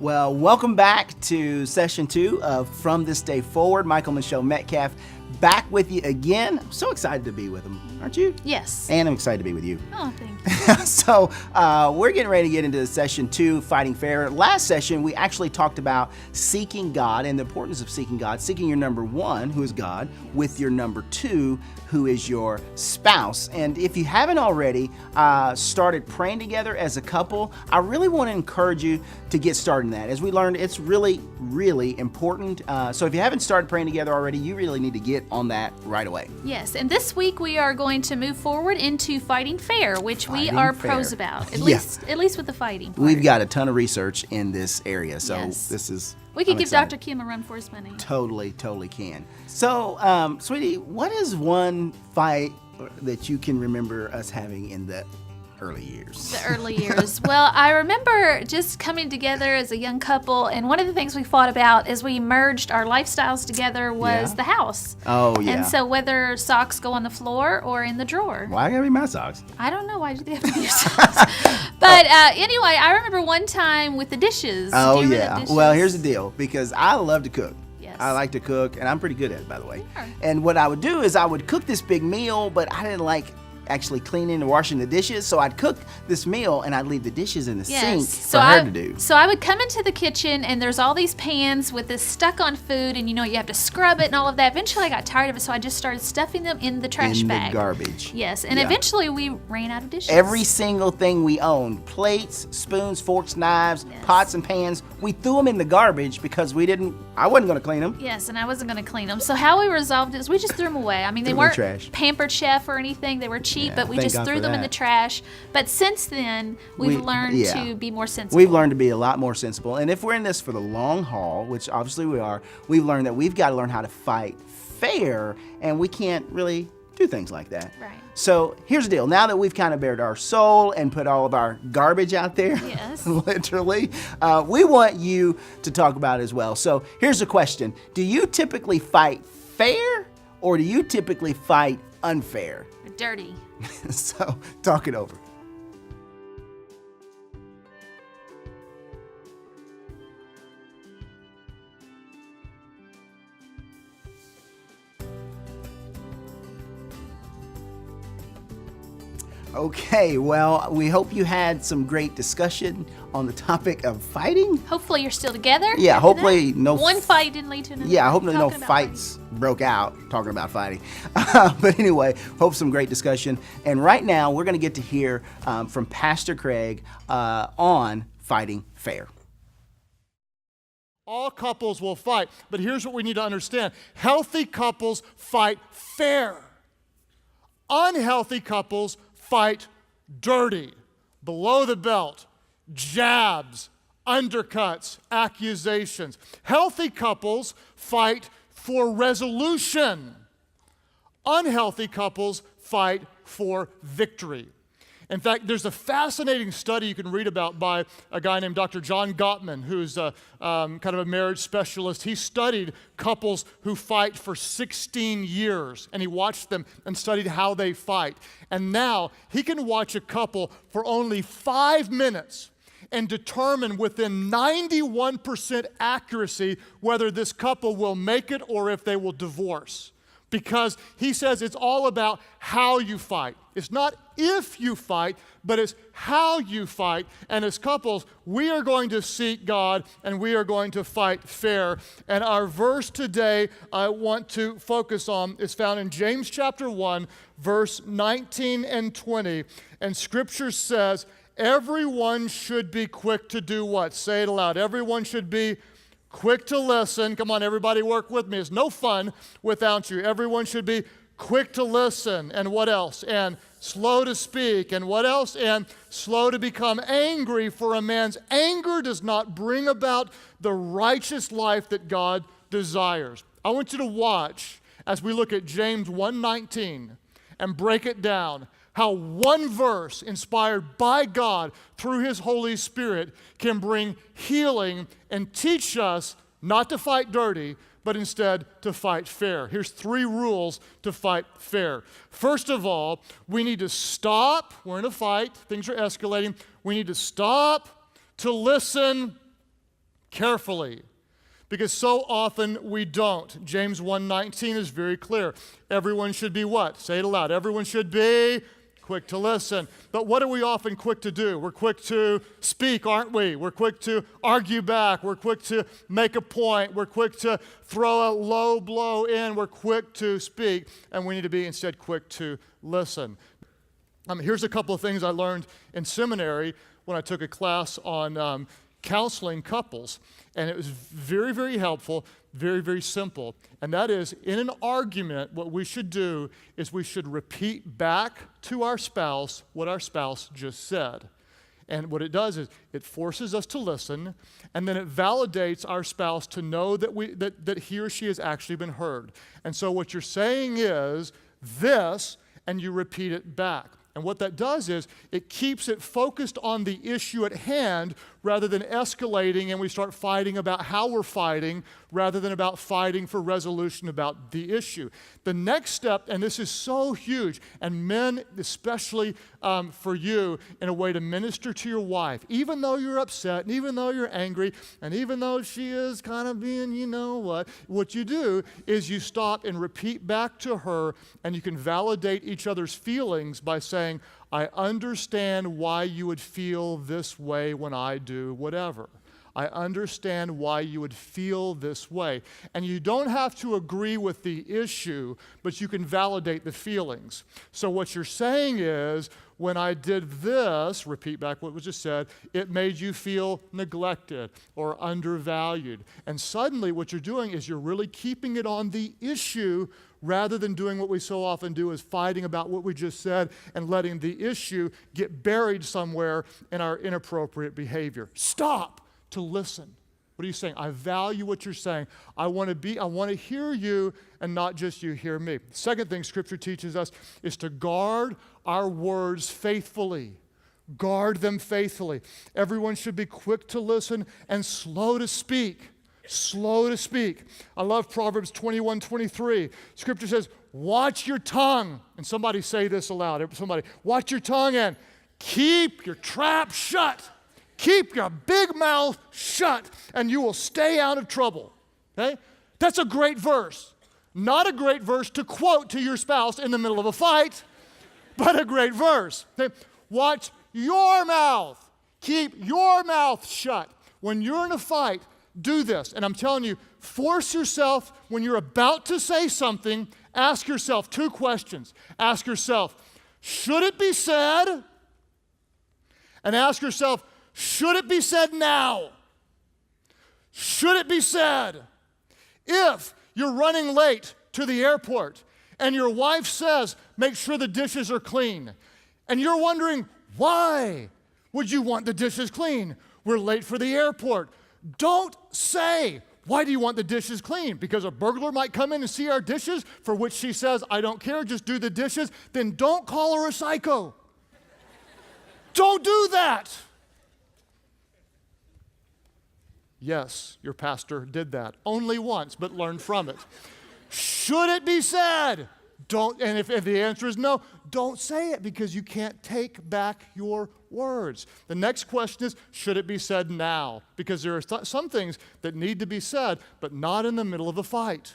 Well, welcome back to session 2 of From This Day Forward. Michael Michelle Metcalf back with you again. I'm so excited to be with him, aren't you? Yes. And I'm excited to be with you. Oh, thank you. So we're getting ready to get into session 2, Fighting Fair. Last session, we actually talked about seeking God and the importance of seeking God, seeking your number 1, who is God, with your number 2, who is your spouse. And if you haven't already started praying together as a couple, I really want to encourage you to get started in that. As we learned, it's really, really important. So if you haven't started praying together already, you really need to get on that right away. Yes, and this week we are going to move forward into Fighting Fair, which we Fighting are fair. pros about, at Yeah. least with the fighting part. We've got a ton of research in this area, so Yes. this is We could I'm give excited. Dr. Kim a run for his money. Totally can. So, sweetie, what is one fight that you can remember us having in the early years? The early years. Well, I remember just coming together as a young couple, and one of the things we fought about as we merged our lifestyles together was Yeah. the house. Oh, yeah. And so whether socks go on the floor or in the drawer. Why gotta be my socks? I don't know why do they have to be your socks. But anyway, I remember one time with the dishes. Do Oh, you remember yeah. the dishes? Well, here's the deal. Because I love to cook. Yes. I like to cook, and I'm pretty good at it, by the way. You are. And what I would do is I would cook this big meal, but I didn't like actually cleaning and washing the dishes, so I'd cook this meal and I'd leave the dishes in the sink for her to do. So I would come into the kitchen and there's all these pans with this stuck on food, and you have to scrub it and all of that. Eventually I got tired of it, so I just started stuffing them in the trash in bag. the garbage. Yes, and Yeah. eventually we ran out of dishes. Every single thing we owned, plates, spoons, forks, knives, Yes. pots and pans, we threw them in the garbage because I wasn't going to clean them. Yes, and I wasn't going to clean them. So how we resolved it is we just threw them away. I mean, they Threw 'em in weren't trash. Pampered Chef or anything. They were cheap, Yeah, but we thank just God threw for them in that. the trash. But since then, we've learned yeah. to be more sensible. We've learned to be a lot more sensible. And if we're in this for the long haul, which obviously we are, we've learned that we've got to learn how to fight fair, and we can't really do things like that. Right. So here's the deal. Now that we've kind of bared our soul and put all of our garbage out there, Yes. literally, we want you to talk about it as well. So here's the question. Do you typically fight fair, or do you typically fight unfair? Dirty. So talk it over. Okay, well, we hope you had some great discussion on the topic of fighting. Hopefully you're still together. Yeah, after hopefully that. no One fight didn't lead to another. Yeah, I hope no Talking about fights broke out talking about fighting. But anyway, hope some great discussion. And right now, we're going to get to hear from Pastor Craig on fighting fair. All couples will fight, but here's what we need to understand. Healthy couples fight fair. Unhealthy couples fight dirty, below the belt, jabs, undercuts, accusations. Healthy couples fight for resolution. Unhealthy couples fight for victory. In fact, there's a fascinating study you can read about by a guy named Dr. John Gottman, who's kind of a marriage specialist. He studied couples who fight for 16 years, and he watched them and studied how they fight. And now he can watch a couple for only 5 minutes and determine within 91% accuracy whether this couple will make it or if they will divorce. Because he says it's all about how you fight. It's not if you fight, but it's how you fight. And as couples, we are going to seek God and we are going to fight fair. And our verse today I want to focus on is found in James chapter 1, verse 19 and 20. And Scripture says, everyone should be quick to do what? Say it aloud. Everyone should be quick to listen. Come on, everybody work with me. It's no fun without you. Everyone should be quick to listen. And what else? And slow to speak. And what else? And slow to become angry, for a man's anger does not bring about the righteous life that God desires. I want you to watch as we look at James 1:19 and break it down. How one verse inspired by God through His Holy Spirit can bring healing and teach us not to fight dirty, but instead to fight fair. Here's 3 rules to fight fair. First of all, we need to stop. We're in a fight. Things are escalating. We need to stop, to listen, carefully. Because so often we don't. James 1:19 is very clear. Everyone should be what? Say it aloud. Everyone should be quick to listen. But what are we often quick to do? We're quick to speak, aren't we? We're quick to argue back. We're quick to make a point. We're quick to throw a low blow in. We're quick to speak. And we need to be instead quick to listen. Here's a couple of things I learned in seminary when I took a class on counseling couples. And it was very, very helpful, very, very simple. And that is, in an argument, what we should do is we should repeat back to our spouse what our spouse just said. And what it does is it forces us to listen, and then it validates our spouse to know that he or she has actually been heard. And so what you're saying is this, and you repeat it back. And what that does is it keeps it focused on the issue at hand rather than escalating and we start fighting about how we're fighting rather than about fighting for resolution about the issue. The next step, and this is so huge, and men especially for you in a way to minister to your wife, even though you're upset and even though you're angry and even though she is kind of being, what you do is you stop and repeat back to her, and you can validate each other's feelings by saying, I understand why you would feel this way when I do whatever. I understand why you would feel this way. And you don't have to agree with the issue, but you can validate the feelings. So what you're saying is, when I did this, repeat back what was just said, it made you feel neglected or undervalued. And suddenly what you're doing is you're really keeping it on the issue rather than doing what we so often do is fighting about what we just said and letting the issue get buried somewhere in our inappropriate behavior. Stop to listen. What are you saying? I value what you're saying. I want to hear you and not just you hear me. The second thing Scripture teaches us is to guard our words faithfully. Guard them faithfully. Everyone should be quick to listen and slow to speak. Slow to speak. I love Proverbs 21:23. Scripture says, watch your tongue. And somebody say this aloud. Somebody, watch your tongue and keep your trap shut. Keep your big mouth shut, and you will stay out of trouble. Okay? That's a great verse. Not a great verse to quote to your spouse in the middle of a fight, but a great verse. Okay? Watch your mouth. Keep your mouth shut. When you're in a fight, do this. And I'm telling you, force yourself, when you're about to say something, ask yourself two questions. Ask yourself, should it be said? And ask yourself, should it be said now? Should it be said? If you're running late to the airport and your wife says, make sure the dishes are clean, and you're wondering, why would you want the dishes clean? We're late for the airport. Don't say, why do you want the dishes clean? Because a burglar might come in and see our dishes, for which she says, I don't care, just do the dishes. Then don't call her a psycho. Don't do that. Yes, your pastor did that. Only once, but learned from it. Should it be said? Don't, and if the answer is no, don't say it because you can't take back your words. The next question is, should it be said now? Because there are some things that need to be said, but not in the middle of a fight.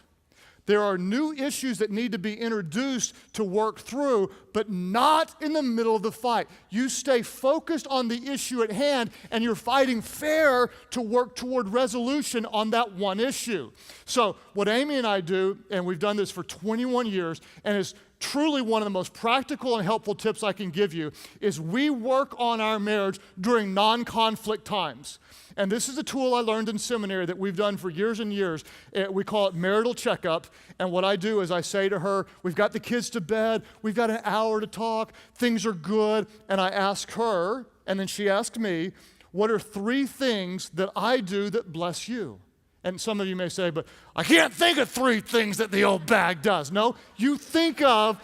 There are new issues that need to be introduced to work through, but not in the middle of the fight. You stay focused on the issue at hand, and you're fighting fair to work toward resolution on that one issue. So what Amy and I do, and we've done this for 21 years, and it's truly one of the most practical and helpful tips I can give you, is we work on our marriage during non-conflict times. And this is a tool I learned in seminary that we've done for years and years. We call it marital checkup. And what I do is I say to her, we've got the kids to bed, we've got an hour to talk, things are good. And I ask her, and then she asked me, what are 3 things that I do that bless you? And some of you may say, but I can't think of 3 things that the old bag does. No, you think of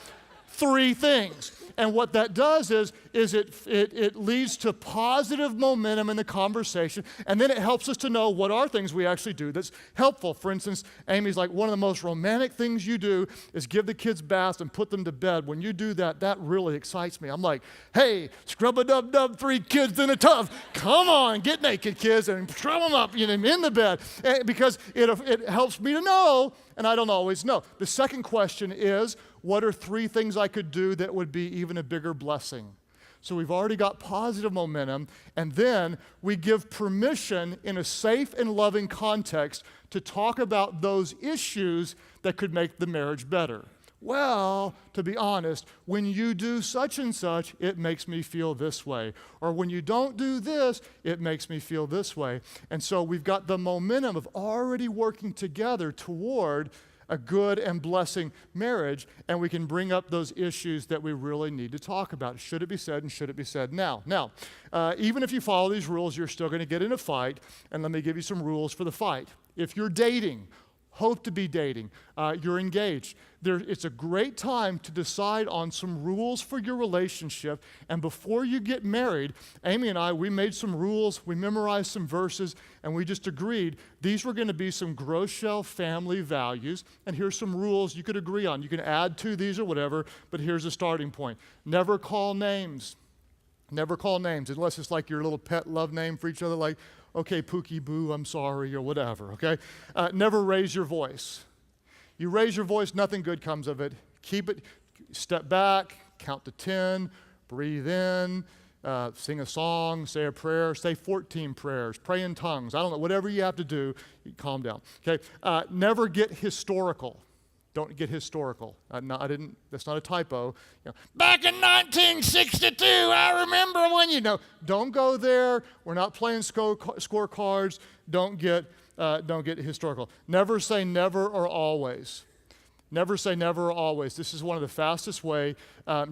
three things. And what that does is it leads to positive momentum in the conversation, and then it helps us to know what are things we actually do that's helpful. For instance, Amy's like, one of the most romantic things you do is give the kids baths and put them to bed. When you do that, that really excites me. I'm like, hey, scrub-a-dub-dub, 3 kids in a tub. Come on, get naked, kids, and scrub them up, in the bed. Because it helps me to know, and I don't always know. The second question is, what are 3 things I could do that would be even a bigger blessing? So we've already got positive momentum, and then we give permission in a safe and loving context to talk about those issues that could make the marriage better. Well, to be honest, when you do such and such, it makes me feel this way. Or when you don't do this, it makes me feel this way. And so we've got the momentum of already working together toward a good and blessing marriage, and we can bring up those issues that we really need to talk about. Should it be said, and should it be said now? Now, even if you follow these rules, you're still going to get in a fight, and let me give you some rules for the fight. If you're dating, hope to be dating, you're engaged, it's a great time to decide on some rules for your relationship. And before you get married, Amy and I, we made some rules, we memorized some verses, and we just agreed these were going to be some gross shell family values. And here's some rules you could agree on. You can add to these or whatever, but here's a starting point. Never call names. Never call names, unless it's like your little pet love name for each other, like, okay, Pookie Boo, I'm sorry, or whatever, okay? Never raise your voice. You raise your voice, nothing good comes of it. Keep it, step back, count to 10, breathe in, sing a song, say a prayer, say 14 prayers, pray in tongues. I don't know, whatever you have to do, calm down, okay? Never get historical. Don't get historical. That's not a typo. Back in 1962, I remember when, don't go there. We're not playing scorecards. Don't get historical. Never say never or always. Never say never or always. This is one of the fastest way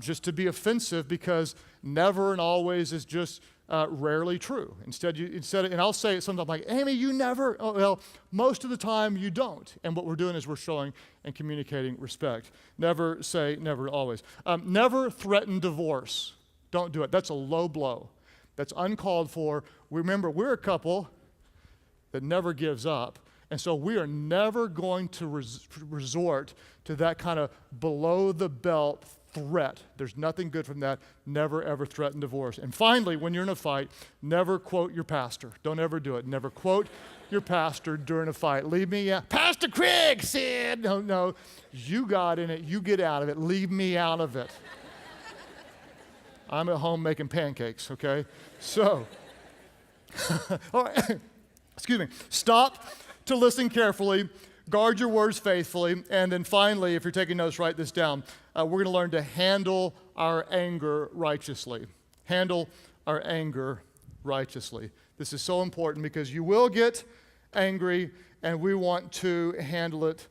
just to be offensive, because never and always is just rarely true. Instead, and I'll say it sometimes like, Amy, you never. Oh, well, most of the time you don't. And what we're doing is we're showing and communicating respect. Never say never always. Never threaten divorce. Don't do it. That's a low blow. That's uncalled for. Remember, we're a couple that never gives up. And so we are never going to resort to that kind of below the belt threat. There's nothing good from that. Never, ever threaten divorce. And finally, when you're in a fight, never quote your pastor. Don't ever do it. Never quote your pastor during a fight. Leave me out. Pastor Craig said, no, you got in it. You get out of it. Leave me out of it. I'm at home making pancakes, okay? So, all right. Excuse me. Stop to listen carefully. Guard your words faithfully. And then finally, if you're taking notes, write this down. We're going to learn to handle our anger righteously. Handle our anger righteously. This is so important because you will get angry, and we want to handle it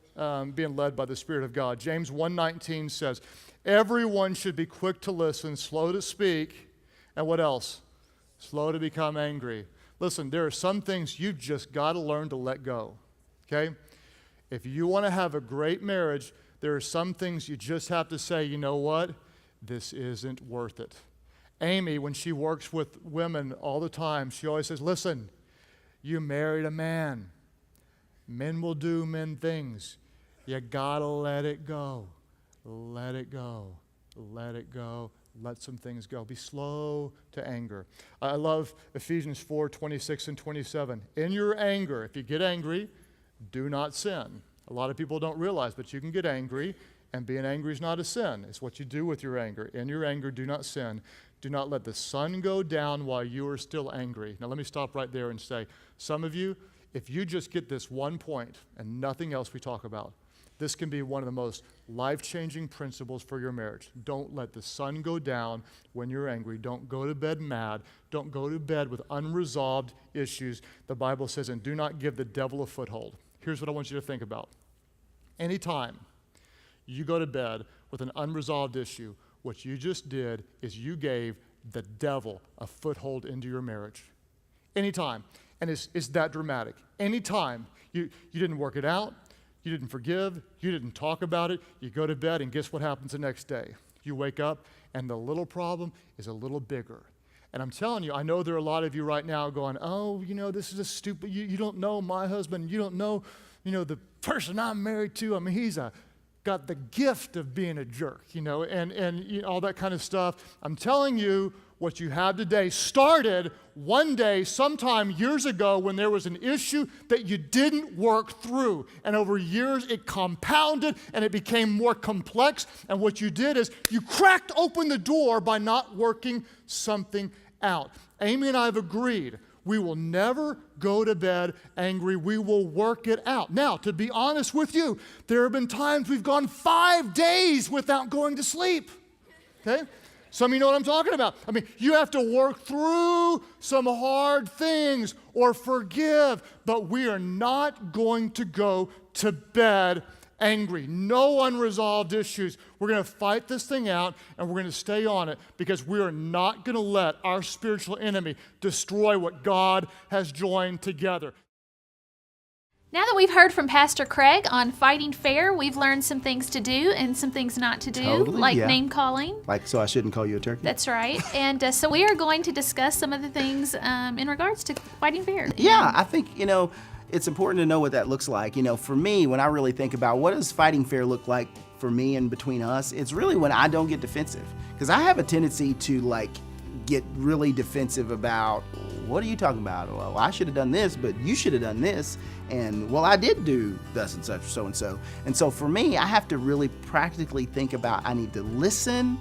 being led by the Spirit of God. James 1:19 says, everyone should be quick to listen, slow to speak, and what else? Slow to become angry. Listen, there are some things you've just got to learn to let go, okay? If you want to have a great marriage, there are some things you just have to say, you know what? This isn't worth it. Amy, when she works with women all the time, she always says, listen, you married a man. Men will do men things. You got to let it go. Let it go. Let it go. Let some things go. Be slow to anger. I love Ephesians 4:26 and 27. In your anger, if you get angry, do not sin. A lot of people don't realize, but you can get angry, and being angry is not a sin. It's what you do with your anger. In your anger, do not sin. Do not let the sun go down while you are still angry. Now, let me stop right there and say, some of you, if you just get this one point and nothing else we talk about, this can be one of the most life-changing principles for your marriage. Don't let the sun go down when you're angry. Don't go to bed mad. Don't go to bed with unresolved issues. The Bible says, and do not give the devil a foothold. Here's what I want you to think about. Anytime you go to bed with an unresolved issue, what you just did is you gave the devil a foothold into your marriage. Anytime. And it's that dramatic. Anytime you didn't work it out, you didn't forgive, you didn't talk about it, you go to bed, and guess what happens the next day? You wake up, and the little problem is a little bigger. And I'm telling you, I know there are a lot of you right now going, oh, this is a stupid, you don't know my husband, you don't know, the person I'm married to. I mean, he's got the gift of being a jerk, and all that kind of stuff. I'm telling you, what you have today started one day, sometime years ago, when there was an issue that you didn't work through. And over years, it compounded and it became more complex. And what you did is you cracked open the door by not working something out. Amy and I have agreed we will never go to bed angry. We will work it out. Now, to be honest with you, there have been times we've gone 5 days without going to sleep. Okay? Some of you know what I'm talking about. I mean, you have to work through some hard things or forgive, but we are not going to go to bed angry. No unresolved issues. We're going to fight this thing out, and we're going to stay on it because we are not going to let our spiritual enemy destroy what God has joined together. Now that we've heard from Pastor Craig on fighting fair, we've learned some things to do and some things not to do, Totally, yeah. name calling. So I shouldn't call you a turkey? That's right. And so we are going to discuss some of the things in regards to fighting fair. Yeah, I think, it's important to know what that looks like. For me, when I really think about what does fighting fair look like for me and between us, it's really when I don't get defensive. Because I have a tendency to get really defensive about, what are you talking about? Well, I should have done this, but you should have done this. And, well, I did do thus and such, so and so. And so for me, I have to really practically think about, I need to listen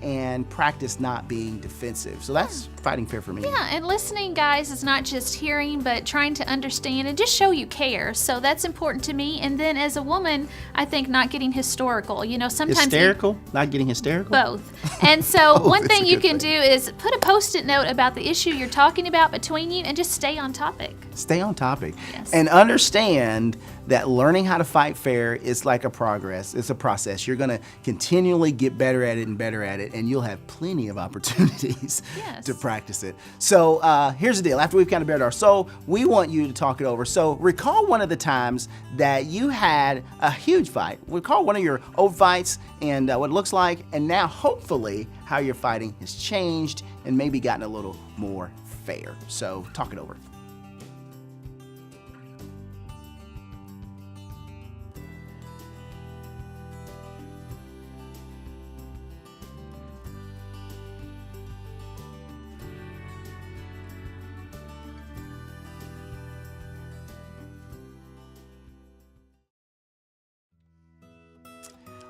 and practice not being defensive. So that's fighting fair for me. Yeah, and listening, guys, is not just hearing, but trying to understand and just show you care. So that's important to me. And then as a woman, I think not getting historical. Sometimes hysterical? Not getting hysterical? Both. And so one that's thing a you good can thing. do is put a Post-it note about the issue you're talking about between you and just stay on topic. Stay on topic. Yes. And understand that learning how to fight fair is like a progress. It's a process. You're going to continually get better at it and better at it, and you'll have plenty of opportunities Yes. to practice it. So here's the deal. After we've kind of bared our soul, we want you to talk it over. So recall one of the times that you had a huge fight. Recall one of your old fights and what it looks like, and now hopefully how your fighting has changed and maybe gotten a little more fair. So talk it over.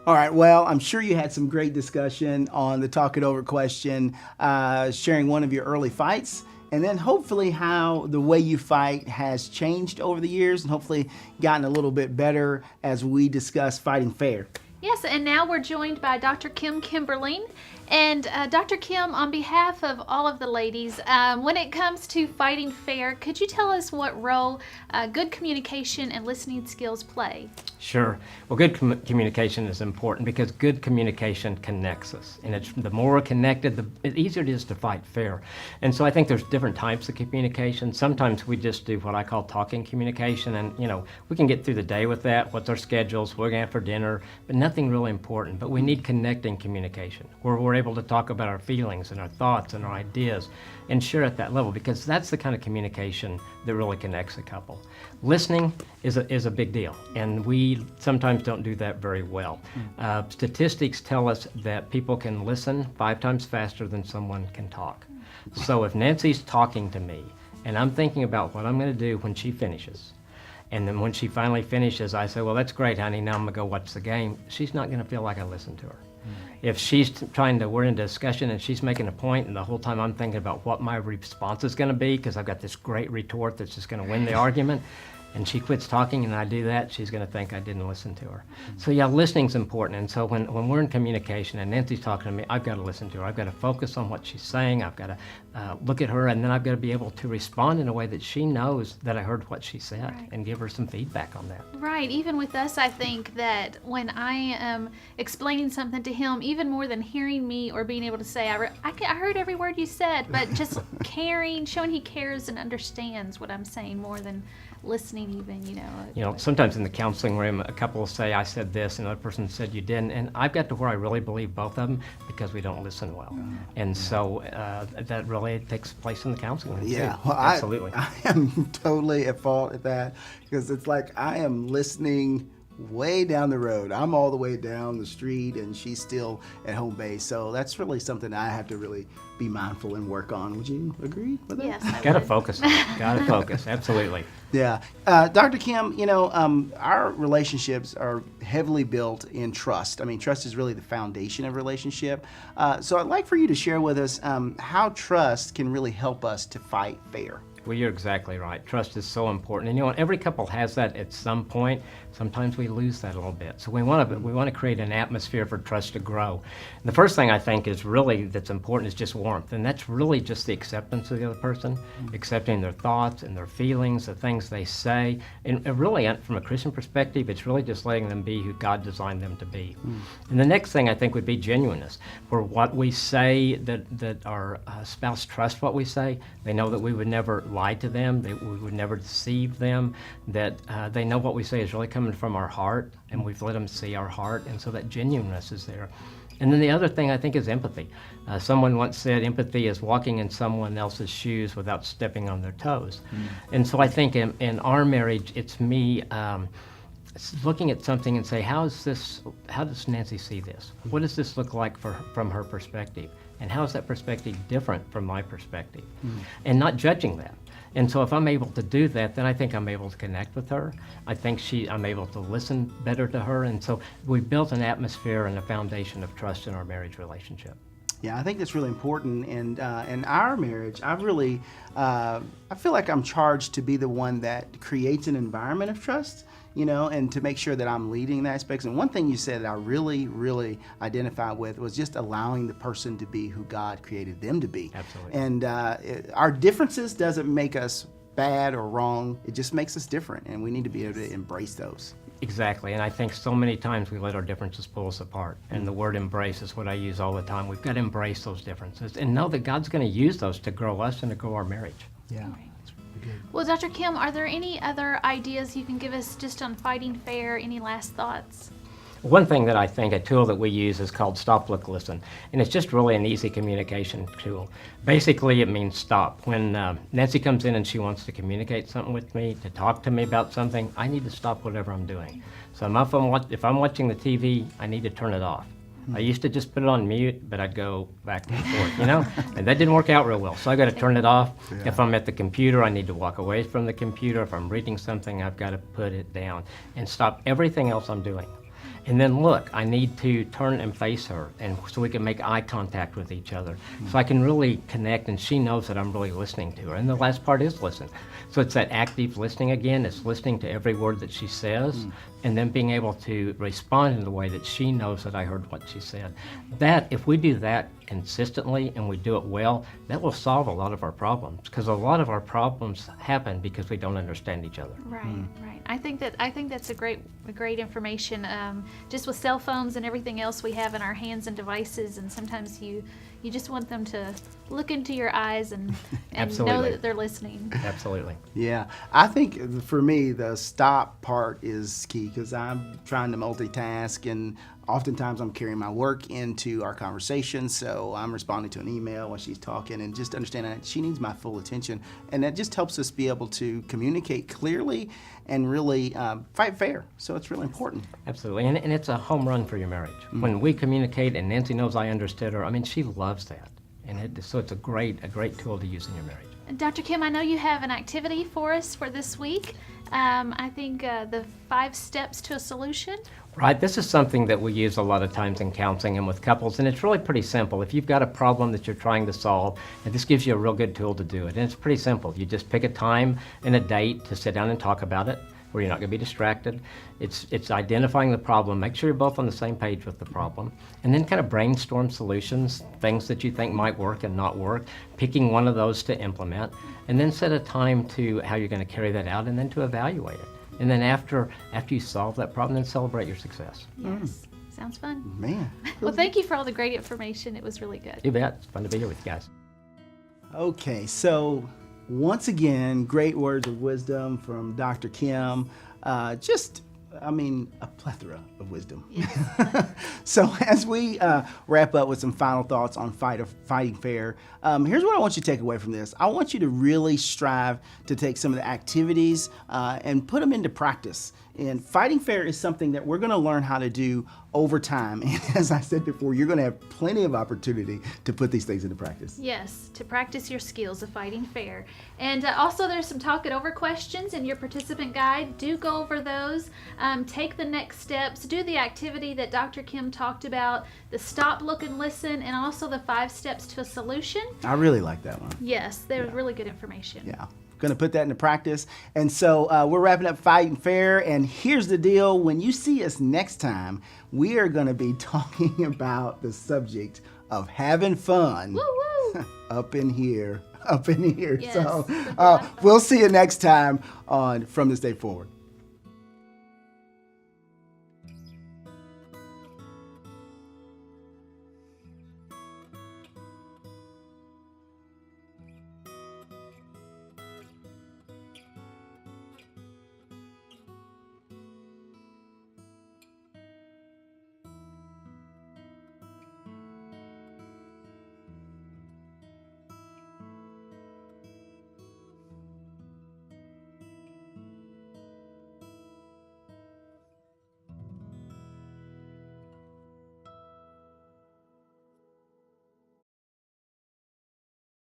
All right, well, I'm sure you had some great discussion on the Talk It Over question, sharing one of your early fights, and then hopefully how the way you fight has changed over the years and hopefully gotten a little bit better as we discuss fighting fair. Yes, and now we're joined by Dr. Kim Kimberling. And Dr. Kim, on behalf of all of the ladies, when it comes to fighting fair, could you tell us what role good communication and listening skills play? Sure. Well, good communication is important because good communication connects us. And the more we're connected, the easier it is to fight fair. And so I think there's different types of communication. Sometimes we just do what I call talking communication. And, we can get through the day with that. What's our schedules? What we're going to have for dinner? But nothing really important. But we need connecting communication where we're able to talk about our feelings and our thoughts and our ideas and share at that level, because that's the kind of communication that really connects a couple. Listening is a big deal, and we sometimes don't do that very well. Statistics tell us that people can listen 5 times faster than someone can talk. So if Nancy's talking to me and I'm thinking about what I'm going to do when she finishes, and then when she finally finishes, I say, well, that's great, honey, now I'm going to go watch the game, she's not going to feel like I listened to her. If she's we're in discussion and she's making a point, and the whole time I'm thinking about what my response is going to be because I've got this great retort that's just going to win the argument, and she quits talking and I do that, she's going to think I didn't listen to her. So yeah, listening's important. And so when we're in communication and Nancy's talking to me, I've got to listen to her. I've got to focus on what she's saying. I've got to look at her, and then I've got to be able to respond in a way that she knows that I heard what she said, Right. and give her some feedback on that. Right. Even with us, I think that when I am explaining something to him, even more than hearing me or being able to say, I heard every word you said, but just caring, showing he cares and understands what I'm saying more than listening listening even, Sometimes in the counseling room, a couple will say, I said this, and another person said you didn't. And I've got to where I really believe both of them because we don't listen well. And so that really takes place in the counseling room, Yeah, too. well, Absolutely. I am totally at fault at that because it's like I am listening way down the road. I'm all the way down the street and she's still at home base. So that's really something I have to really be mindful and work on. Would you agree with that? Yes, I Got to would. focus on it. Got to focus. Absolutely. Yeah. Dr. Kim, our relationships are heavily built in trust. I mean, trust is really the foundation of a relationship. So I'd like for you to share with us how trust can really help us to fight fair. Well, you're exactly right. Trust is so important. And every couple has that at some point. Sometimes we lose that a little bit. So we want to create an atmosphere for trust to grow. And the first thing I think is really that's important is just warmth. And that's really just the acceptance of the other person, accepting their thoughts and their feelings, the things they say. And really, from a Christian perspective, it's really just letting them be who God designed them to be. And the next thing I think would be genuineness, where what we say, that our spouse trusts what we say. They know that we would never lie to them, that we would never deceive them, that they know what we say is really coming from our heart, and we've let them see our heart, and so that genuineness is there. And then the other thing I think is empathy. Someone once said empathy is walking in someone else's shoes without stepping on their toes. And so I think in our marriage, it's me looking at something and say, how does Nancy see this? What does this look like from her perspective? And how is that perspective different from my perspective? And not judging that. And so if I'm able to do that, then I think I'm able to connect with her. I think I'm able to listen better to her. And so we built an atmosphere and a foundation of trust in our marriage relationship. Yeah, I think that's really important. And in our marriage, I feel like I'm charged to be the one that creates an environment of trust, and to make sure that I'm leading that aspect. And one thing you said that I really, really identified with was just allowing the person to be who God created them to be. Absolutely. And our differences doesn't make us bad or wrong. It just makes us different, and we need to be able to embrace those. Exactly, and I think so many times we let our differences pull us apart. And the word embrace is what I use all the time. We've got to embrace those differences and know that God's going to use those to grow us and to grow our marriage. Yeah. Well, Dr. Kim, are there any other ideas you can give us just on fighting fair? Any last thoughts? One thing that I think, a tool that we use is called Stop, Look, Listen. And it's just really an easy communication tool. Basically, it means stop. When Nancy comes in and she wants to communicate something with me, to talk to me about something, I need to stop whatever I'm doing. So if I'm watching the TV, I need to turn it off. I used to just put it on mute, but I'd go back and forth, and that didn't work out real well. So I got to turn it off. Yeah. If I'm at the computer, I need to walk away from the computer. If I'm reading something, I've got to put it down and stop everything else I'm doing. And then look, I need to turn and face her, and so we can make eye contact with each other. So I can really connect, and she knows that I'm really listening to her. And the last part is listen. So it's that active listening again. It's listening to every word that she says, and then being able to respond in the way that she knows that I heard what she said. That, if we do that consistently and we do it well, that will solve a lot of our problems, because a lot of our problems happen because we don't understand each other. Right, right. I think that's a great information. Just with cell phones and everything else we have in our hands and devices, and sometimes you just want them to look into your eyes and know that they're listening. Absolutely. Yeah, I think for me the stop part is key, because I'm trying to multitask, and oftentimes I'm carrying my work into our conversation, so I'm responding to an email while she's talking, and just understanding that she needs my full attention, and that just helps us be able to communicate clearly and really fight fair. So it's really important. Absolutely, and it's a home run for your marriage. When we communicate, and Nancy knows I understood her, I mean, she loves that, and so it's a great tool to use in your marriage. Dr. Kim, I know you have an activity for us for this week. I think the 5 steps to a solution. Right, this is something that we use a lot of times in counseling and with couples, and it's really pretty simple. If you've got a problem that you're trying to solve, and this gives you a real good tool to do it, and it's pretty simple. You just pick a time and a date to sit down and talk about it, where you're not going to be distracted. It's identifying the problem, make sure you're both on the same page with the problem, and then kind of brainstorm solutions, things that you think might work and not work, picking one of those to implement, and then set a time to how you're going to carry that out, and then to evaluate it. And then after you solve that problem, then celebrate your success. Yes, sounds fun. Man. Well, thank you for all the great information. It was really good. You bet. It's fun to be here with you guys. Okay, so once again, great words of wisdom from Dr. Kim. A plethora of wisdom. Yes. So as we wrap up with some final thoughts on fighting fair, here's what I want you to take away from this. I want you to really strive to take some of the activities and put them into practice. And fighting fair is something that we're going to learn how to do over time. And as I said before, you're going to have plenty of opportunity to put these things into practice. Yes, to practice your skills of fighting fair. And also there's some talk it over questions in your participant guide. Do go over those. Take the next steps. Do the activity that Dr. Kim talked about, the stop, look, and listen, and also the 5 steps to a solution. I really like that one. Yes, they're really good information. Yeah. Going to put that into practice. And so we're wrapping up Fighting Fair. And here's the deal. When you see us next time, we are going to be talking about the subject of having fun. Woo-woo! up in here. Yes, So we'll see you next time on From This Day Forward.